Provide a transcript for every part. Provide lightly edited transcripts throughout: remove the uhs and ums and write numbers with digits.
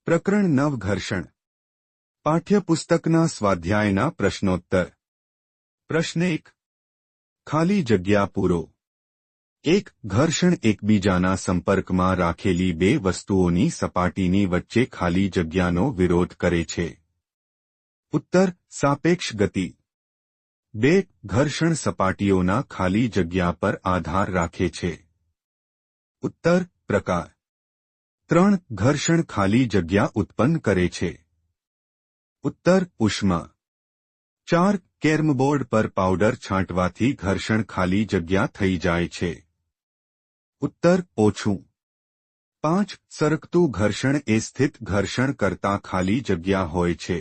પ્રકરણ 9 ઘર્ષણ પાઠ્યપુસ્તકના સ્વાધ્યાયના પ્રશ્નોત્તર પ્રશ્ન 1 ખાલી જગ્યા પૂરો 1 ઘર્ષણ એકબીજાના સંપર્કમાં રાખેલી બે વસ્તુઓની સપાટીની વચ્ચે ખાલી જગ્યાનો વિરોધ કરે છે. ઉત્તર સાપેક્ષ ગતિ. 2 ઘર્ષણ સપાટીઓના ખાલી જગ્યા પર આધાર રાખે છે. ઉત્તર પ્રકાર. 3 ઘર્ષણ ખાલી જગ્યા ઉત્પન્ન કરે છે. ઉત્તર ઉષ્મા. 4 કેરમબોર્ડ પર પાવડર છાંટવાથી ઘર્ષણ ખાલી જગ્યા થઈ જાય છે. ઉત્તર ઓછું. 5 સરકતું ઘર્ષણ એ સ્થિત ઘર્ષણ કરતાં ખાલી જગ્યા હોય છે.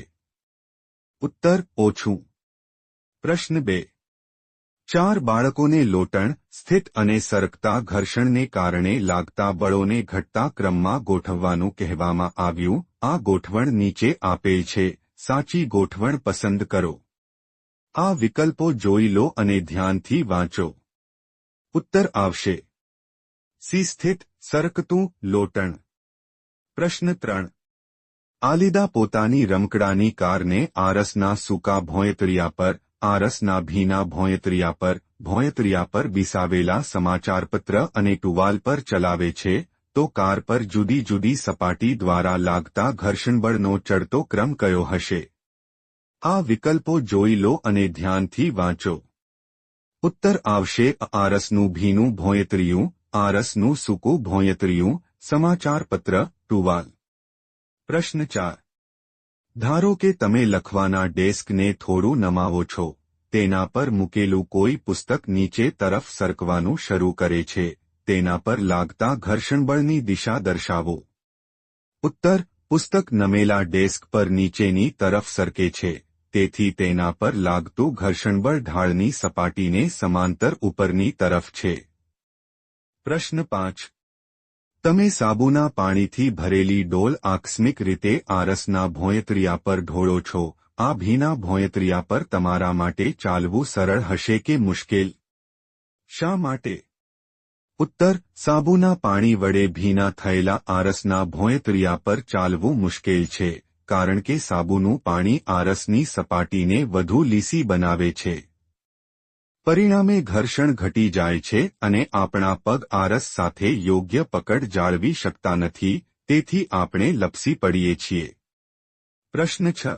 ઉત્તર ઓછું. પ્રશ્ન 2 4 બાળકોને લોટણ સ્થિત અને સરકતા ઘર્ષણને કારણે લાગતા બળોને ઘટતા ક્રમમાં ગોઠવવાનું કહેવામાં આવ્યું. આ ગોઠવણ નીચે આપેલ છે. સાચી ગોઠવણ પસંદ કરો. આ વિકલ્પો જોઈ લો અને ધ્યાનથી વાંચો. ઉત્તર આવશે સી સ્થિત સરકતું લોટણ. પ્રશ્ન 3 આલિદા પોતાની રમકડાની કારને આરસના સૂકા ભોંયતળિયા પર આરસના ભીના ભોંયતળિયા પર બિસાવેલા સમાચારપત્ર અને ટુવાલ પર ચલાવે છે તો કાર પર જુદી જુદી સપાટી દ્વારા લાગતા ઘર્ષણબળનો ચડતો ક્રમ કયો હશે? આ વિકલ્પો જોઈ લો અને ધ્યાનથી વાંચો. ઉત્તર આવશે આરસનું ભીનું ભોંયતળિયું, આરસનું સૂકું ભોંયતળિયું, સમાચારપત્ર, ટુવાલ. પ્રશ્ન 4 ધારો કે તમે લખવાના ડેસ્કને થોડું નમાવો છો. તેના પર મૂકેલું કોઈ પુસ્તક નીચે તરફ સરકવાનું શરૂ કરે છે. તેના પર લાગતા ઘર્ષણબળની દિશા દર્શાવો. ઉત્તર પુસ્તક નમેલા ડેસ્ક પર નીચેની તરફ સરકે છે. તેથી તેના પર લાગતું ઘર્ષણબળ ઢાળની સપાટીને સમાંતર ઉપરની તરફ છે. પ્રશ્ન 5 તમે સાબુના પાણીથી ભરેલી ડોલ આકસ્મિક રીતે આરસના ભોંયતળિયા પર ઢોળો છો. આ ભીના ભોંયતળિયા પર તમારા માટે ચાલવું સરળ હશે કે મુશ્કેલ? શા માટે? ઉત્તર સાબુના પાણી વડે ભીના થયેલા આરસના ભોંયતળિયા પર ચાલવું મુશ્કેલ છે, કારણ કે સાબુનું પાણી આરસની સપાટીને વધુ લીસી બનાવે છે. પરિણામે ઘર્ષણ ઘટી જાય છે અને આપણા પગ આરસ સાથે યોગ્ય પકડ જાળવી શકતા નથી, તેથી આપણે લપસી પડીએ છીએ. પ્રશ્ન 6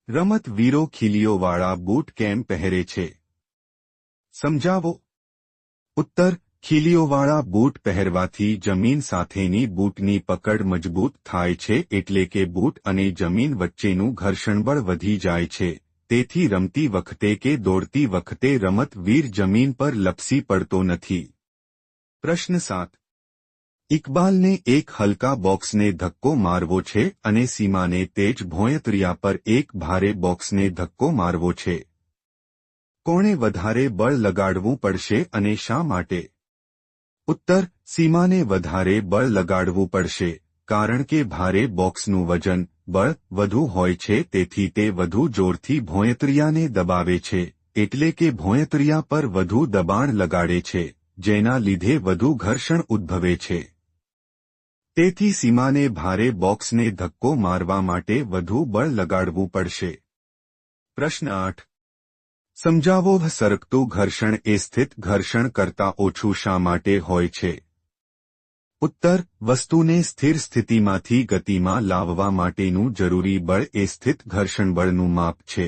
રમતવીરો ખીલીઓવાળા બૂટ કેમ પહેરે છે? સમજાવો. ઉત્તર ખીલીઓવાળા બૂટ પહેરવાથી જમીન સાથેની બૂટની પકડ મજબૂત થાય છે, એટલે કે બૂટ અને જમીન વચ્ચેનું ઘર્ષણબળ વધી જાય છે. તેથી રમતી વખતે કે દોડતી વખતે રમતવીર જમીન પર લપસી પડતો નથી. પ્રશ્ન 7 ઇકબાલને એક હલકા બોક્સને ધક્કો મારવો છે અને સીમાને તેજ ભોંયતળિયા પર એક ભારે બોક્સને ધક્કો મારવો છે. કોણે વધારે બળ લગાડવું પડશે અને શા માટે? ઉત્તર સીમાને વધારે બળ લગાડવું પડશે, કારણ કે ભારે બોક્સનું વજન બળ વધુ હોય છે, તેથી તે વધુ જોરથી ભોંયતળિયાને દબાવે છે, એટલે કે ભોંયતળિયા પર વધુ દબાણ લગાડે છે, જેના લીધે વધુ ઘર્ષણ ઉદ્ભવે છે. તેથી સીમાને ભારે બોક્સને ધક્કો મારવા માટે વધુ બળ લગાડવું પડશે. પ્રશ્ન 8 સમજાવો. સરકતું ઘર્ષણ એ સ્થિત ઘર્ષણ કરતાં ઓછું શા માટે હોય છે? ઉત્તર વસ્તુને સ્થિર સ્થિતિમાંથી ગતિમાં લાવવા માટેનું જરૂરી બળ એ સ્થિત ઘર્ષણબળનું માપ છે.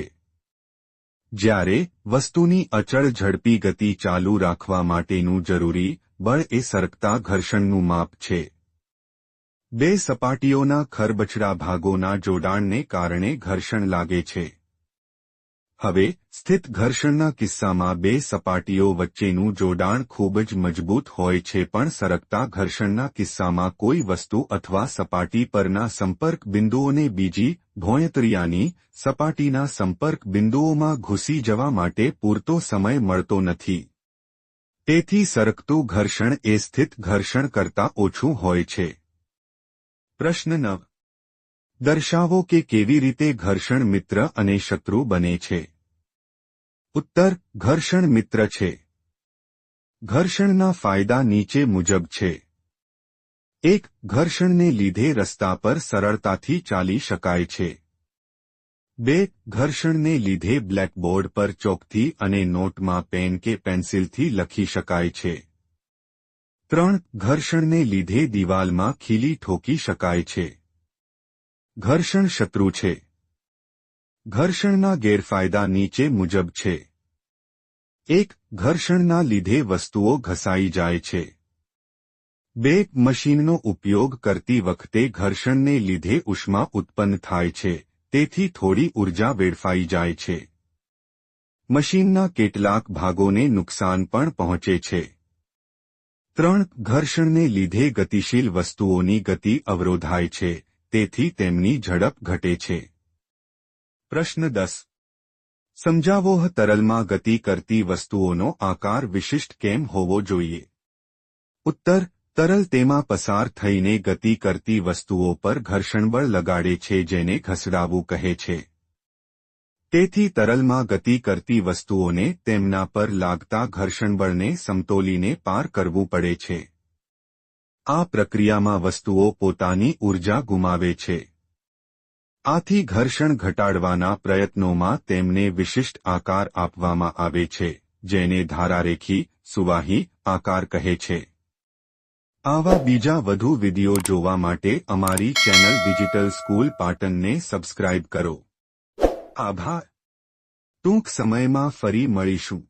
જ્યારે વસ્તુની અચળ ઝડપી ગતિ ચાલુ રાખવા માટેનું જરૂરી બળ એ સરકતા ઘર્ષણનું માપ છે. બે સપાટીઓના ખરબચડા ભાગોના જોડાણને કારણે ઘર્ષણ લાગે છે. હવે સ્થિત ઘર્ષણના કિસ્સામાં બે સપાટીઓ વચ્ચેનું જોડાણ ખૂબ જ મજબૂત હોય છે, પણ સરકતા ઘર્ષણના કિસ્સામાં કોઈ વસ્તુ અથવા સપાટી પરના સંપર્ક બિંદુઓને બીજી ભોંયતળિયાની સપાટીના સંપર્ક બિંદુઓમાં ઘૂસી જવા માટે પૂરતો સમય મળતો નથી. તેથી સરકતું ઘર્ષણ એ સ્થિત ઘર્ષણ કરતાં ઓછું હોય છે. પ્રશ્ન 9 દર્શાવો કે કેવી રીતે ઘર્ષણ મિત્ર અને શત્રુ બને છે. ઉત્તર ઘર્ષણ મિત્ર છે. ઘર્ષણના ફાયદા નીચે મુજબ છે. એક ઘર્ષણને લીધે રસ્તા પર સરળતાથી ચાલી શકાય છે. 2 ઘર્ષણને લીધે બ્લેકબોર્ડ પર ચોકથી અને નોટમાં પેન કે પેન્સિલથી લખી શકાય છે. 3 ઘર્ષણને લીધે દિવાલમાં ખીલી ઠોકી શકાય છે. ઘર્ષણ શત્રુ છે. ઘર્ષણના ગેરફાયદા નીચે મુજબ છે. 1 ઘર્ષણના લીધે વસ્તુઓ ઘસાઈ જાય છે. 2 મશીનનો ઉપયોગ કરતી વખતે ઘર્ષણને લીધે ઉષ્મા ઉત્પન્ન થાય છે, તેથી થોડી ઉર્જા વેડફાઈ જાય છે. મશીનના કેટલાક ભાગોને નુકસાન પણ પહોંચે છે. 3 ઘર્ષણને લીધે ગતિશીલ વસ્તુઓની ગતિ અવરોધાય છે, તેથી તેમની ઝડપ ઘટે છે. પ્રશ્ન 10. સમજાવો તરલમાં ગતિ કરતી વસ્તુઓનો આકાર વિશિષ્ટ કેમ હોવો જોઈએ? ઉત્તર: તરલ તેમાં પસાર થઈને ગતિ કરતી વસ્તુઓ પર ઘર્ષણબળ લગાડે છે, જેને ઘસડાવવું કહે છે. તેથી તરલમાં ગતિ કરતી વસ્તુઓને તેમના પર લાગતા ઘર્ષણબળને સમતોલીને પાર કરવું પડે છે. આ પ્રક્રિયામાં વસ્તુઓ પોતાની ઊર્જા ગુમાવે છે. આથી ઘર્ષણ ઘટાડવાના પ્રયત્નોમાં તેમને વિશિષ્ટ આકાર આપવામાં આવે છે, જેને ધારારેખી, સુવાહી આકાર કહે છે. આવા બીજા વધુ વિડિયો જોવા માટે અમારી ચેનલ ડિજિટલ સ્કૂલ પાટણને સબસ્ક્રાઇબ કરો. આભાર. ટૂંક સમયમાં ફરી મળીશું.